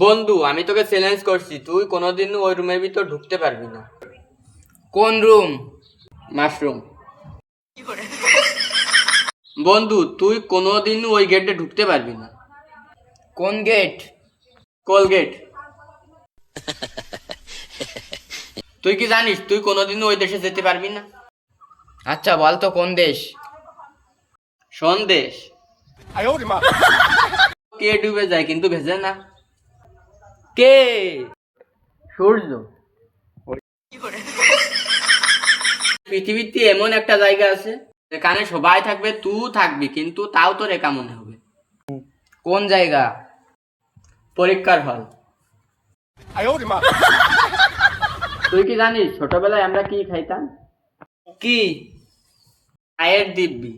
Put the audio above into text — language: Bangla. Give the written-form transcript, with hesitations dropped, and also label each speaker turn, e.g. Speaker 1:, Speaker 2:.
Speaker 1: বন্ধু, আমি তোকে চ্যালেঞ্জ করছি, তুই কোনোদিন ওই রুমের ভিতর ঢুকতে পারবি না।
Speaker 2: কোন রুম?
Speaker 1: মাশরুম। বন্ধু, তুই কোনোদিন ওই গেটে ঢুকতে পারবি না।
Speaker 2: কোন গেট?
Speaker 1: কোলগেট। তুই কি জানিস তুই কোনোদিন ওই দেশে যেতে পারবি না?
Speaker 2: আচ্ছা বল তো কোন দেশ?
Speaker 1: সন্দেশ। কে ডুবে যায় কিন্তু ভেজে না? কে? সূর্য। পৃথিবীতে এমন একটা জায়গা আছে যেখানে সবাই থাকবে, তুই থাকবি, কিন্তু তাও তোর একা মনে হবে।
Speaker 2: কোন জায়গা?
Speaker 1: পরীক্ষার হল। তুই কি জানিস ছোটবেলায় আমরা কি খাইতাম?
Speaker 2: কি?
Speaker 1: চায়ের দিব্যি।